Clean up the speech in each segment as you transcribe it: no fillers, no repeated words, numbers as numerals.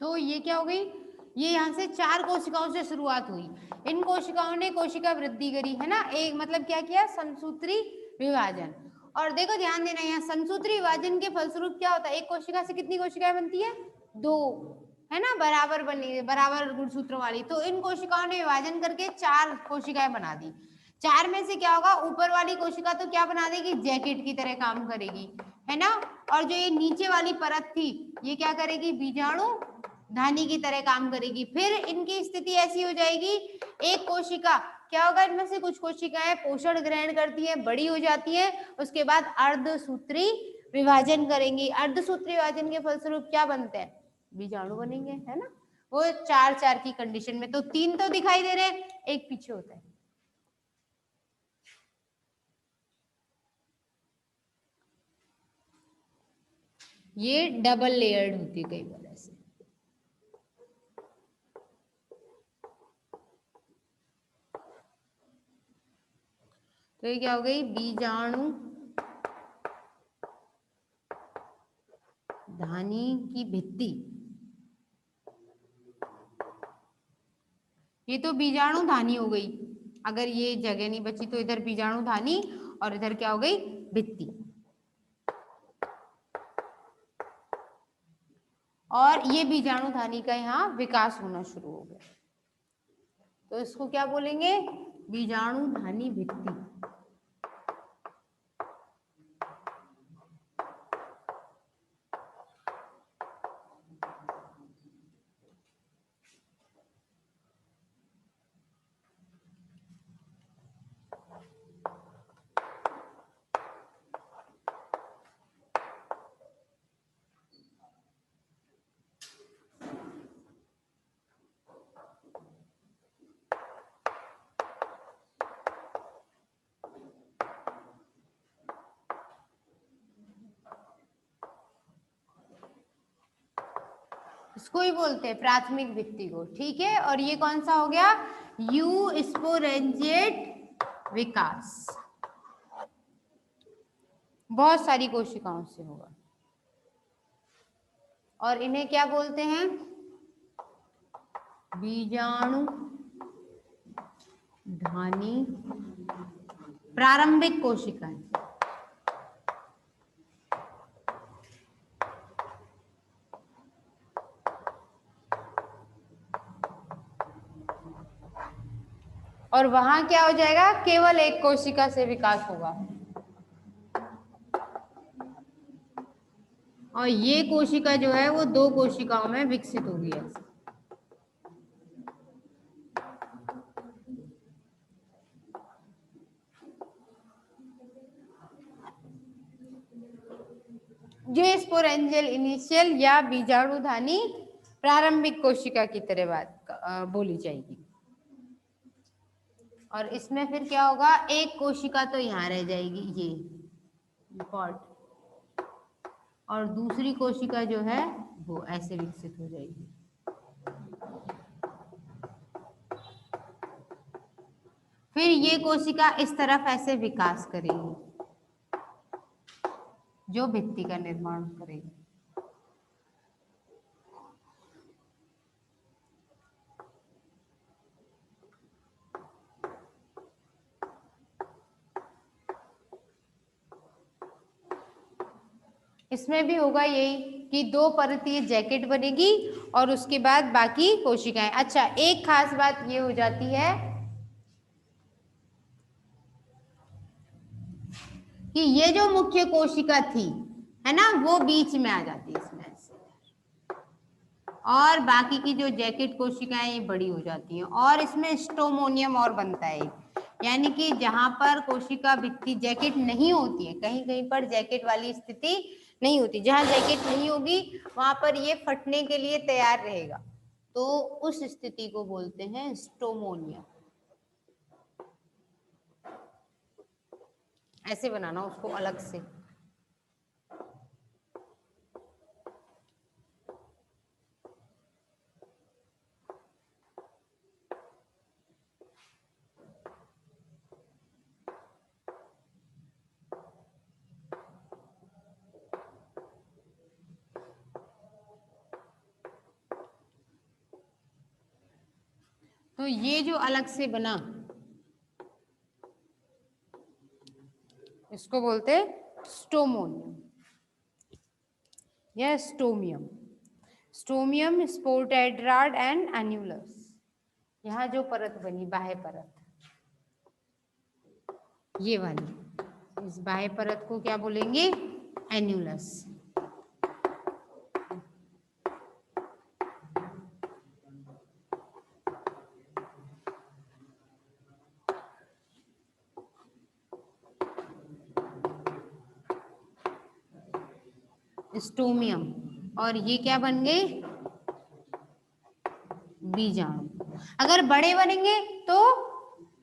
तो ये क्या हो गई, ये यहाँ से 4 कोशिकाओं से शुरुआत हुई। इन कोशिकाओं ने कोशिका वृद्धि करी, है ना, एक मतलब क्या किया, समसूत्री विभाजन। और देखो ध्यान देना, यहाँ समसूत्री विभाजन के फलस्वरूप क्या होता है, एक कोशिका से कितनी कोशिकाएं बनती है, 2, है ना, बराबर बनी, बराबर गुणसूत्रों वाली। तो इन कोशिकाओं ने विभाजन करके 4 कोशिकाएं बना दी। 4 में से क्या होगा, ऊपर वाली कोशिका तो क्या बना देगी, जैकेट की तरह काम करेगी, है ना, और जो ये नीचे वाली परत थी ये क्या करेगी, बीजाणु धानी की तरह काम करेगी। फिर इनकी स्थिति ऐसी हो जाएगी, एक कोशिका क्या होगा, इनमें से कुछ कोशिकाएं पोषण ग्रहण करती है, बड़ी हो जाती है, उसके बाद अर्धसूत्री विभाजन करेंगी। अर्धसूत्री विभाजन के फलस्वरूप क्या बनते हैं, बीजाणु बनेंगे, है ना, वो 4-4 की कंडीशन में। तो 3 तो दिखाई दे रहे हैं, एक पीछे होता है। ये डबल लेयर्ड होती है कई बार ऐसे। तो ये क्या हो गई, बीजाणु धानी की भित्ति। ये तो बीजाणु धानी हो गई, अगर ये जगह नहीं बची तो इधर बीजाणु धानी और इधर क्या हो गई, भित्ति। और ये बीजाणु धानी का यहाँ विकास होना शुरू हो गया, तो इसको क्या बोलेंगे, बीजाणु धानी भित्ति। इसको ही बोलते हैं प्राथमिक भित्ति को, ठीक है। और ये कौन सा हो गया, यू स्पोरेंजिएट विकास, बहुत सारी कोशिकाओं से होगा। और इन्हें क्या बोलते हैं, बीजाणु धानी प्रारंभिक कोशिकाएं। और वहां क्या हो जाएगा, केवल एक कोशिका से विकास होगा, और ये कोशिका जो है वो 2 कोशिकाओं में विकसित होगी ऐसे। ये स्पोरेंजियल इनिशियल या बीजाणुधानी प्रारंभिक कोशिका की तरह बात बोली जाएगी। और इसमें फिर क्या होगा, एक कोशिका तो यहाँ रह जाएगी, ये पॉट, और दूसरी कोशिका जो है वो ऐसे विकसित हो जाएगी। फिर ये कोशिका इस तरफ ऐसे विकास करेगी, जो भित्ति का निर्माण करेगी। इसमें भी होगा यही कि 2 परतीय जैकेट बनेगी और उसके बाद बाकी कोशिकाएं। अच्छा, एक खास बात ये हो जाती है कि ये जो मुख्य कोशिका थी, है ना, वो बीच में आ जाती है इसमें से, और बाकी की जो जैकेट कोशिकाएं ये बड़ी हो जाती हैं, और इसमें स्टोमोनियम और बनता है, यानी कि जहां पर कोशिका भित्ति जैकेट नहीं होती है, कहीं कहीं पर जैकेट वाली स्थिति नहीं होती, जहां जैकेट नहीं होगी वहां पर ये फटने के लिए तैयार रहेगा, तो उस स्थिति को बोलते हैं स्टोमोनियम। ऐसे बनाना उसको अलग से। तो ये जो अलग से बना इसको बोलते स्टोमोनियम या stomium. Stomium, spore tetrad and annulus. यहाँ जो परत बनी बाह्य परत, ये वाली, इस बाह्य परत को क्या बोलेंगे? एन्युलस। स्टोमियम। और ये क्या बन गए? बीजाणु। अगर बड़े बनेंगे तो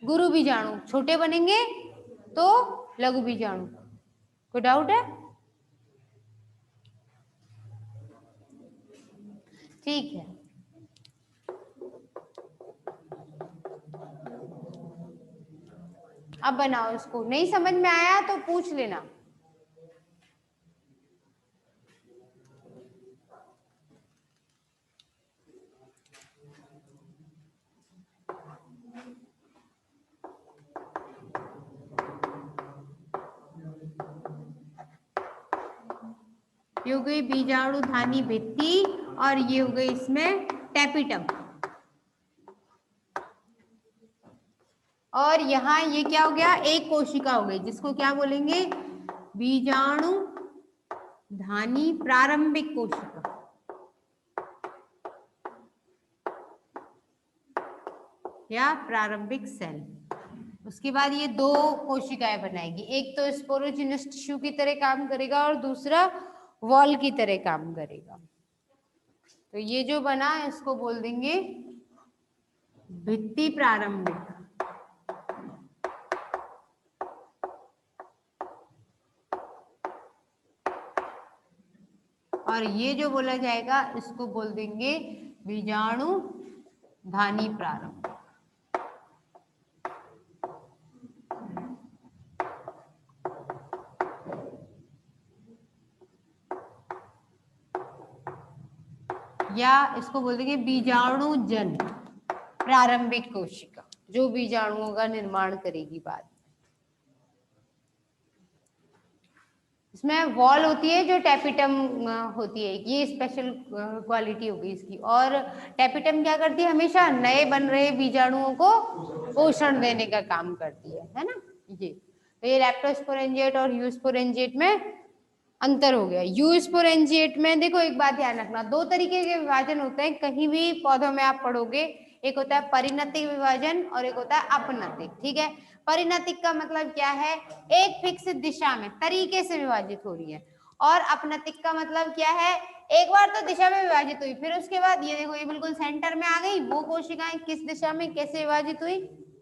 गुरु बीजाणु, छोटे बनेंगे तो लघु बीजाणु। कोई डाउट है? ठीक है। अब बनाओ इसको। नहीं समझ में आया तो पूछ लेना। ये हो गई बीजाणु धानी भित्ति और ये हो गई इसमें टेपिटम। और यहाँ ये क्या हो गया? एक कोशिका हो गई, जिसको क्या बोलेंगे? बीजाणु धानी प्रारंभिक कोशिका या प्रारंभिक सेल। उसके बाद ये दो कोशिकाएं बनाएगी, एक तो स्पोरोजिनस टिश्यू की तरह काम करेगा और दूसरा वॉल की तरह काम करेगा। तो ये जो बना इसको बोल देंगे भित्ति प्रारंभिक। और ये जो बोला जाएगा इसको बोल देंगे बीजाणु धानी प्रारंभिक। या इसको बोल देंगे बीजाणु जन प्रारंभिक कोशिका, जो बीजाणुओं का निर्माण करेगी बाद में। इसमें वॉल होती है जो टेपिटम होती है, ये स्पेशल क्वालिटी होगी इसकी। और टेपिटम क्या करती है? हमेशा नए बन रहे बीजाणुओं को पोषण देने का काम करती है ना। ये तो ये लैप्टोस्पोरेंजिएट और यूस्पोरेंजिएट में अंतर हो गया। यूस्पोरेंजिएट में देखो एक बात ध्यान रखना, दो तरीके के विभाजन होते हैं कहीं भी पौधों में आप पढ़ोगे। एक होता है परिणतिक विभाजन और एक होता है अपनतिक। ठीक है, परिणतिक का मतलब क्या है? एक फिक्स दिशा में तरीके से विभाजित हो रही है। और अपनतिक का मतलब क्या है? एक बार तो दिशा में विभाजित हुई, फिर उसके बाद ये देखो ये बिल्कुल सेंटर में आ गई। वो कोशिकाएं किस दिशा में कैसे विभाजित हुई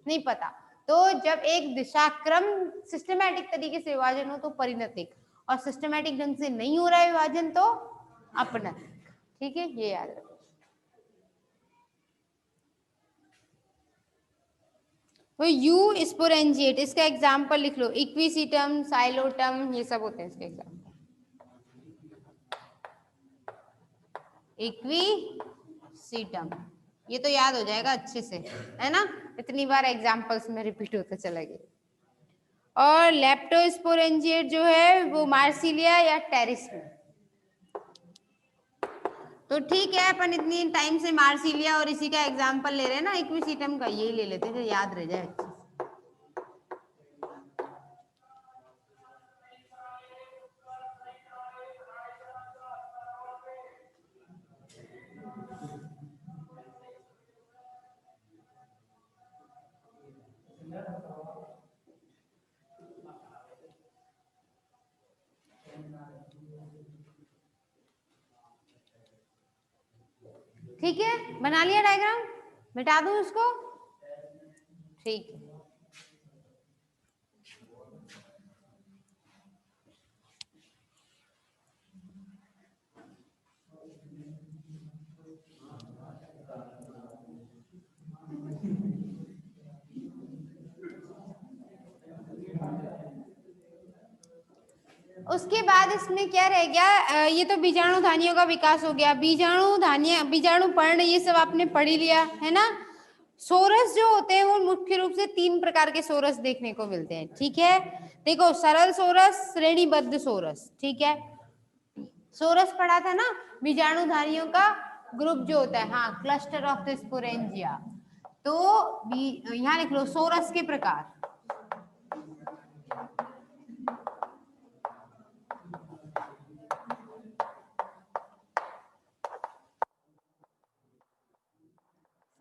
नहीं पता। तो जब एक दिशाक्रम सिस्टमैटिक तरीके से विभाजन हो तो परिणतिक, और सिस्टमैटिक ढंग से नहीं हो रहा है विभाजन तो अपनतिक। ठीक है, ये याद रखो। तो यू स्पोरेंजिएट, इसका एग्जाम्पल लिख लो। इक्विसीटम, साइलोटम, ये सब होते हैं इसके एग्जाम्पल। इक्विसीटम ये तो याद हो जाएगा अच्छे से, है ना? इतनी बार एग्जाम्पल्स में रिपीट होते चला गया। और लेप्टोस्पोरेंजिएट जो है वो मार्सिलिया या टेरिस में। तो ठीक है, अपन इतनी टाइम से मार्सिलिया और इसी का एग्जाम्पल ले रहे हैं ना, इक्विसीटम का यही ले लेते हैं, याद रह जाए अच्छे से। ठीक है, बना लिया डायग्राम? मिटा दूं इसको? ठीक है। उसके बाद इसमें क्या रह गया? ये तो बीजाणु धानियों का विकास हो गया। बीजाणु धानियां, बीजाणु पर्ण, ये सब आपने पढ़ ही लिया है ना। सोरस जो होते हैं वो मुख्य रूप से 3 प्रकार के सोरस देखने को मिलते हैं, ठीक है। देखो, सरल सोरस, श्रेणीबद्ध सोरस, ठीक है। सोरस पढ़ा था ना, बीजाणुधारियों का ग्रुप जो होता है, हाँ, क्लस्टर ऑफ द स्पोरेंजिया। तो यहाँ लिख लो सोरस के प्रकार।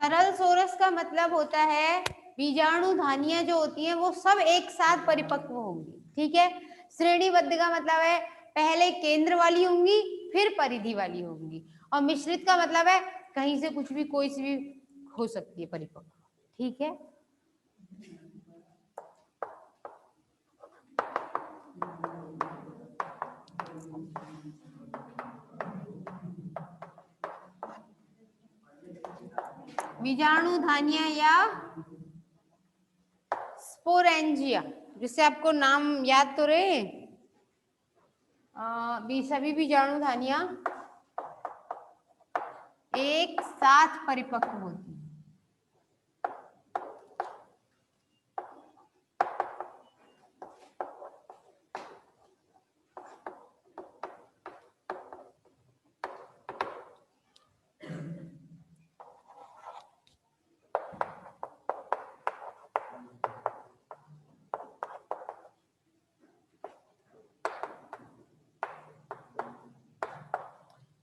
सरल सोरस का मतलब होता है बीजाणुधानियां जो होती हैं वो सब एक साथ परिपक्व होंगी, ठीक है। श्रेणीबद्ध का मतलब है पहले केंद्र वाली होंगी फिर परिधि वाली होंगी, और मिश्रित का मतलब है कहीं से कुछ भी, कोई सी भी हो सकती है परिपक्व, ठीक है। बीजाणुधानियां या स्पोरेंजिया, जिससे आपको नाम याद तो रहे, सभी बीजाणुधानियां एक साथ परिपक्व होती है।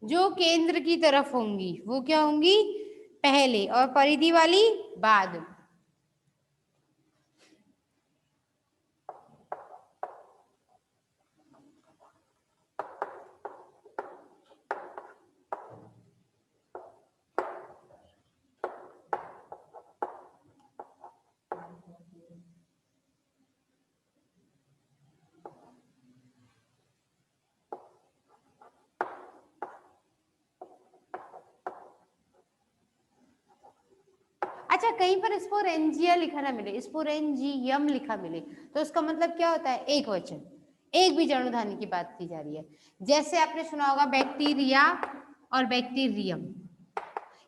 जो केंद्र की तरफ होंगी वो क्या होंगी, पहले, और परिधि वाली बाद। अच्छा, कहीं पर स्पोरेंजिया लिखा ना मिले, स्पोरेंजियम लिखा मिले, तो उसका मतलब क्या होता है, एक वचन, एक बीजाणुधानी की बात की जा रही है। जैसे आपने सुना होगा बैक्टीरिया और बैक्टीरियम,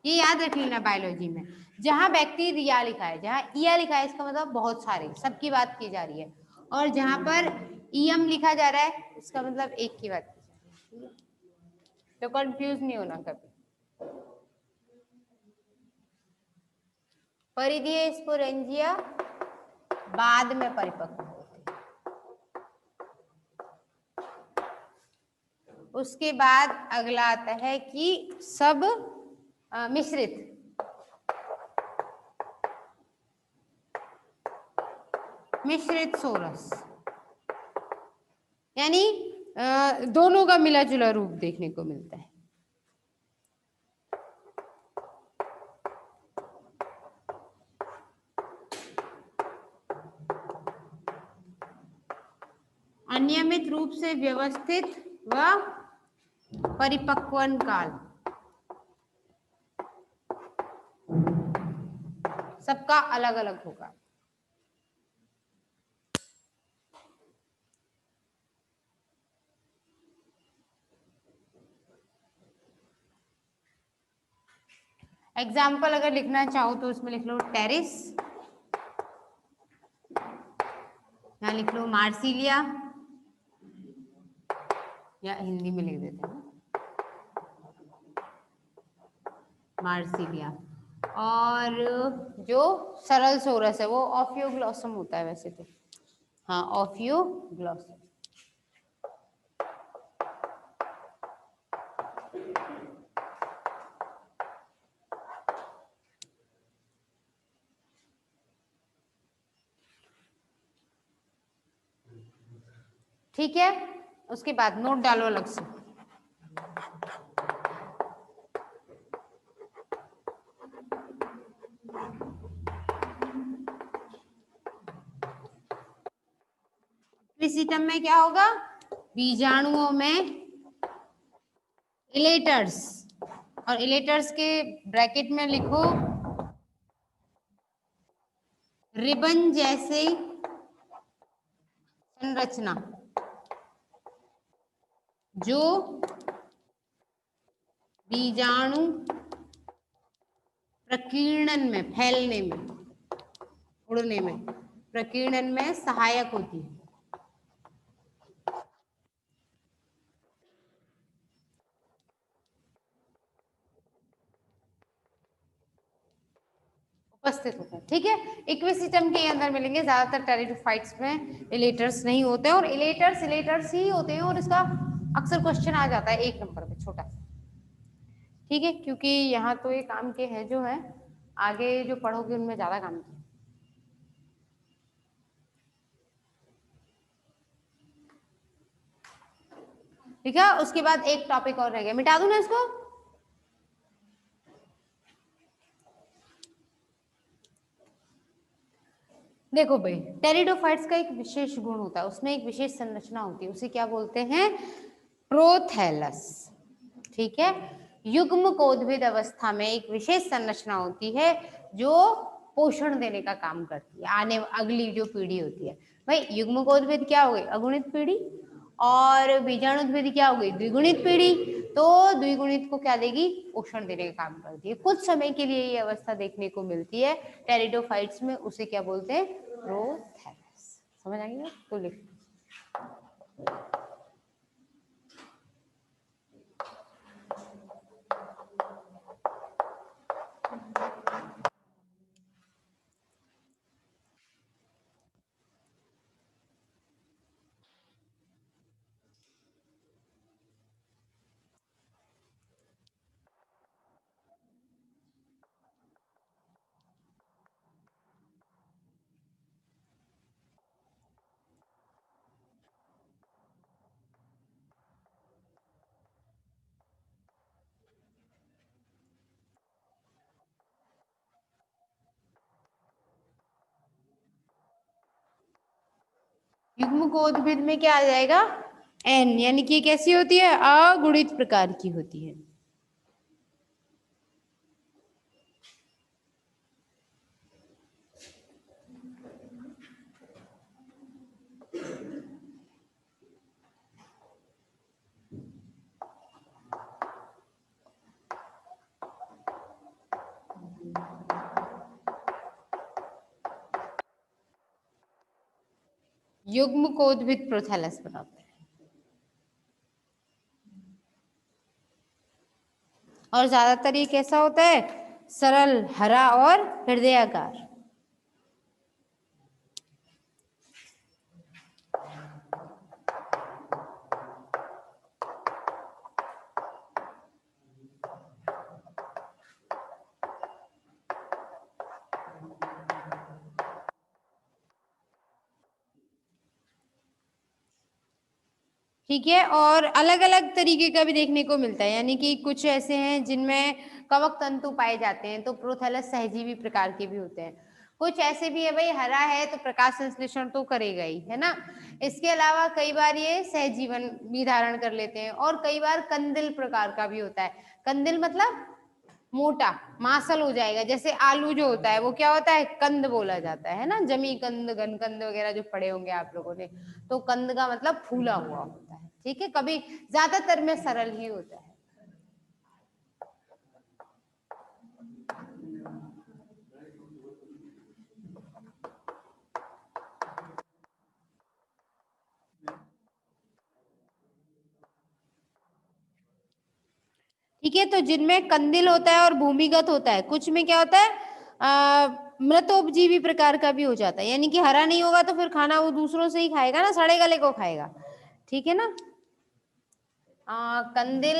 ये याद रख लेना बायोलॉजी में। जहां बैक्टीरिया लिखा है, जहां इया लिखा है, इसका मतलब बहुत सारे, सबकी बात की जा रही है, और जहां पर ईयम लिखा जा रहा है इसका मतलब एक की बात की जा रही है, तो कंफ्यूज नहीं होना कभी। परिधीय स्पोरेंजिया बाद में परिपक्व होते हैं। उसके बाद अगला आता है कि सब मिश्रित, मिश्रित सोरस, यानी दोनों का मिला जुला रूप देखने को मिलता है। अनियमित रूप से व्यवस्थित व परिपक्वन काल, सबका अलग अलग होगा। एग्जाम्पल अगर लिखना चाहो तो उसमें लिख लो टेरिस, यहाँ लिख लो मार्सिलिया, या हिंदी में लिख देते हैं मार्सिलिया। और जो सरल सोरस है वो ऑफियोग्लॉसम होता है वैसे तो, हाँ, ऑफियोग्लॉसम। ठीक है, उसके बाद नोट डालो अलग से। सिस्टम में क्या होगा, बीजाणुओं में इलेटर्स, और इलेटर्स के ब्रैकेट में लिखो रिबन जैसे संरचना, जो बीजाणु प्रकीर्णन में, फैलने में, उड़ने में, प्रकीर्णन में सहायक होती है। उपस्थित होता है, ठीक है। इक्विसिटम के अंदर मिलेंगे, ज्यादातर टेरिडोफाइट्स में इलेटर्स नहीं होते हैं, और इलेटर्स ही होते हैं, और इसका अक्सर क्वेश्चन आ जाता है 1 नंबर पे छोटा सा, ठीक है, क्योंकि यहाँ तो ये काम के है जो है, आगे जो पढ़ोगे उनमें ज्यादा काम के। ठीक है, उसके बाद एक टॉपिक और रह गया, मिटा दूं ना इसको। देखो भाई, टेरिडोफाइट्स का एक विशेष गुण होता है, उसमें एक विशेष संरचना होती है, उसे क्या बोलते हैं, प्रोथैलस, ठीक है। युग्मकोद्भिद अवस्था में एक विशेष संरचना होती है जो पोषण देने का काम करती है, आने अगली जो पीढ़ी होती है। भाई युग्मकोद्भिद क्या हो गई, अगुणित पीढ़ी, और बीजाणुद्भिद क्या हो गई, द्विगुणित पीढ़ी। तो द्विगुणित को क्या देगी, पोषण देने का काम करती है। कुछ समय के लिए ये अवस्था देखने को मिलती है टेरिडोफाइट्स में, उसे क्या बोलते हैं, प्रोथैलस। समझ आ गया, तो लिख। युग्मकोद्भिद में क्या आ जाएगा, एन, यानी कि कैसी होती है, अगुणित प्रकार की होती है। युग्मकोद्भिद प्रोथैलस बनाते हैं, और ज्यादातर ये कैसा होता है, सरल, हरा और हृदयाकार। ठीक है, और अलग अलग तरीके का भी देखने को मिलता है, यानी कि कुछ ऐसे हैं जिनमें कवक तंतु पाए जाते हैं, तो प्रोथैलस सहजीवी प्रकार के भी होते हैं। कुछ ऐसे भी है, भाई हरा है तो प्रकाश संश्लेषण तो करेगा ही, है ना। इसके अलावा कई बार ये सहजीवन भी धारण कर लेते हैं, और कई बार कंदिल प्रकार का भी होता है। कंदिल मतलब मोटा, मासल हो जाएगा, जैसे आलू जो होता है वो क्या होता है, कंद बोला जाता है ना, जमी कंद, घनकंद वगैरह जो पढ़े होंगे आप लोगों ने, तो कंद का मतलब फूला हुआ होता है, ठीक है। कभी ज्यादातर में सरल ही होता है। ठीक है, तो जिनमें कंदिल होता है और भूमिगत होता है, कुछ में क्या होता है, मृतोपजीवी प्रकार का भी हो जाता है, यानी कि हरा नहीं होगा तो फिर खाना वो दूसरों से ही खाएगा ना, सड़े गले को खाएगा, ठीक है ना। कंदिल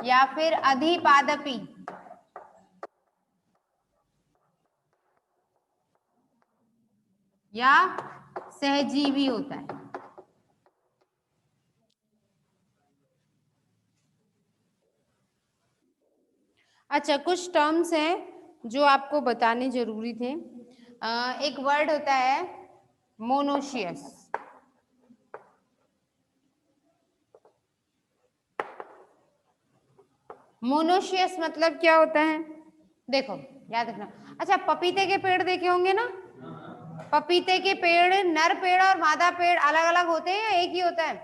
या फिर अधिपादपी, या सहजीवी होता है। अच्छा, कुछ टर्म्स हैं जो आपको बताने जरूरी थे। एक वर्ड होता है मोनोशियस। मोनोशियस मतलब क्या होता है, देखो याद रखना। अच्छा, पपीते के पेड़ देखे होंगे ना, पपीते के पेड़, नर पेड़ और मादा पेड़ अलग अलग होते हैं या एक ही होता है,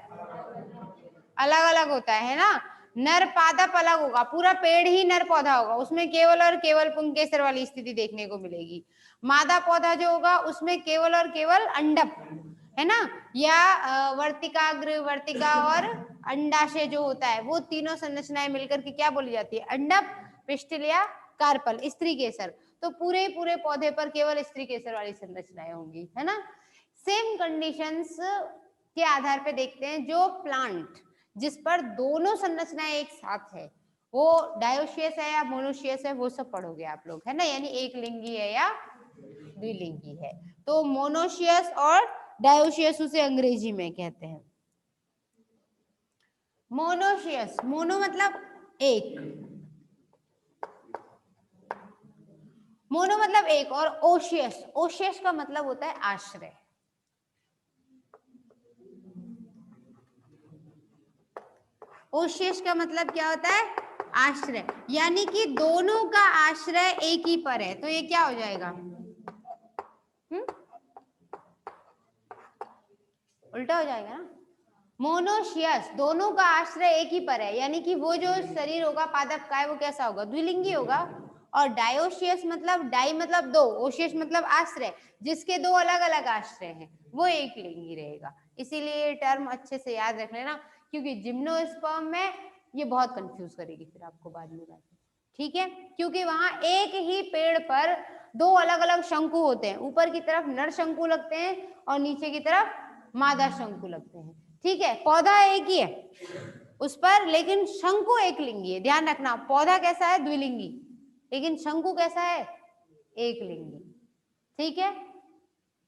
अलग अलग होता है ना। नर पादप अलग होगा, पूरा पेड़ ही नर पौधा होगा, उसमें केवल और केवल पुंकेसर वाली स्थिति देखने को मिलेगी। मादा पौधा जो होगा उसमें केवल और केवल अंडक, है ना, या वर्तिकाग्र, वर्तिका और अंडाशय जो होता है, वो तीनों संरचनाएं मिलकर के क्या बोली जाती है, अंडक, पिस्टिल या कार्पल, स्त्री केसर। तो पूरे पूरे पौधे पर केवल स्त्री केसर वाली संरचनाएं होंगी, है ना। सेम कंडीशंस के आधार पे देखते हैं, जो प्लांट जिस पर दोनों संरचनाएं एक साथ है वो डायोशियस है या मोनोशियस है, वो सब पढ़ोगे आप लोग, है ना, यानी एक लिंगी है या द्विलिंगी है। तो मोनोशियस और डायोशियस उसे अंग्रेजी में कहते हैं। मोनोशियस, मोनो मतलब एक, मोनो मतलब एक, और ओशियस, ओशियस का मतलब होता है आश्रय। ओशियस का मतलब क्या होता है, आश्रय, यानी कि दोनों का आश्रय एक ही पर है, तो ये क्या हो जाएगा, उल्टा हो जाएगा ना। मोनोशियस, दोनों का आश्रय एक ही पर है, यानी कि वो जो शरीर होगा पादप का है वो कैसा होगा, द्विलिंगी होगा। और डायोशियस मतलब, डाई मतलब दो, ओशियस मतलब आश्रय, जिसके दो अलग अलग आश्रय हैं, वो एक लिंगी रहेगा। इसीलिए ये टर्म अच्छे से याद रख लेना, क्योंकि जिम्नोस्पर्म में ये बहुत कंफ्यूज करेगी फिर आपको बाद में जाके, ठीक है, क्योंकि वहां एक ही पेड़ पर दो अलग अलग शंकु होते हैं, ऊपर की तरफ नर शंकु लगते हैं और नीचे की तरफ मादा शंकु लगते हैं, ठीक है। पौधा एक ही है उस पर, लेकिन शंकु एक लिंगी है, ध्यान रखना, पौधा कैसा है, द्विलिंगी, लेकिन शंकु कैसा है, एक लिंगी, ठीक है,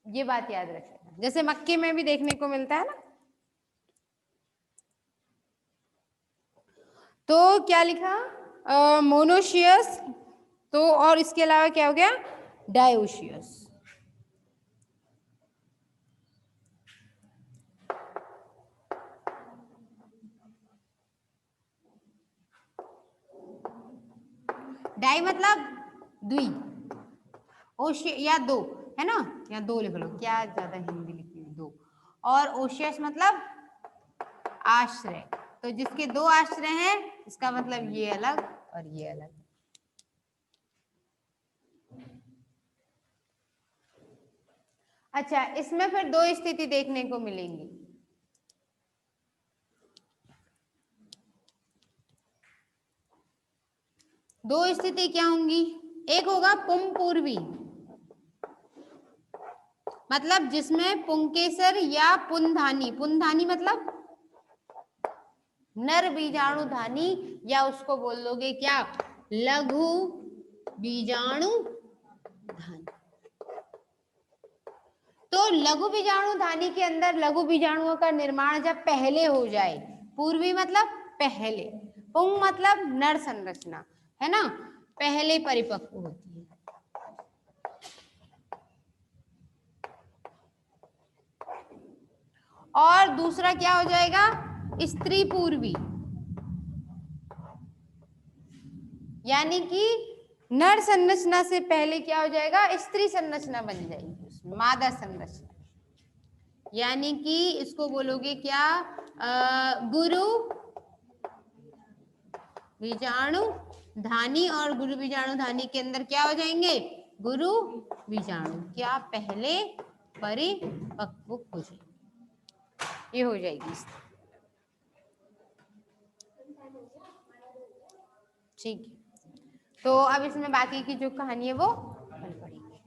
ये बात याद रखना, जैसे मक्के में भी देखने को मिलता है ना। तो क्या लिखा, मोनोशियस, तो और इसके अलावा क्या हो गया, डायोशियस। डाई मतलब द्वि, ओशिय या दो, है ना, या दो लिख लो, क्या ज्यादा हिंदी लिखी हुई, दो। और ओशियस मतलब आश्रय, तो जिसके दो आश्रय हैं इसका मतलब ये अलग और ये अलग। अच्छा, इसमें फिर दो स्थिति देखने को मिलेंगी, दो स्थिति क्या होंगी, एक होगा पुंपूर्वी, मतलब जिसमें पुंकेसर या पुंधानी, पुंधानी मतलब नर बीजाणुधानी, या उसको बोल दोगे क्या, लघु बीजाणुधानी। तो लघु बीजाणुधानी के अंदर लघु बीजाणुओं का निर्माण जब पहले हो जाए, पूर्वी मतलब पहले, पुंग मतलब नर संरचना, है ना, पहले परिपक्व होती है। और दूसरा क्या हो जाएगा, स्त्री पूर्वी, यानी कि नर संरचना से पहले क्या हो जाएगा, स्त्री संरचना बन जाएगी, मादा संरचना, यानी कि इसको बोलोगे क्या, गुरु बीजाणु धानी, और गुरु बीजाणु धानी के अंदर क्या हो जाएंगे, गुरु बीजाणु, क्या पहले परिपक्व हो जाएगी, ये हो जाएगी, ठीक है। तो अब इसमें बाकी की जो कहानी है वो कल पढ़ेंगे।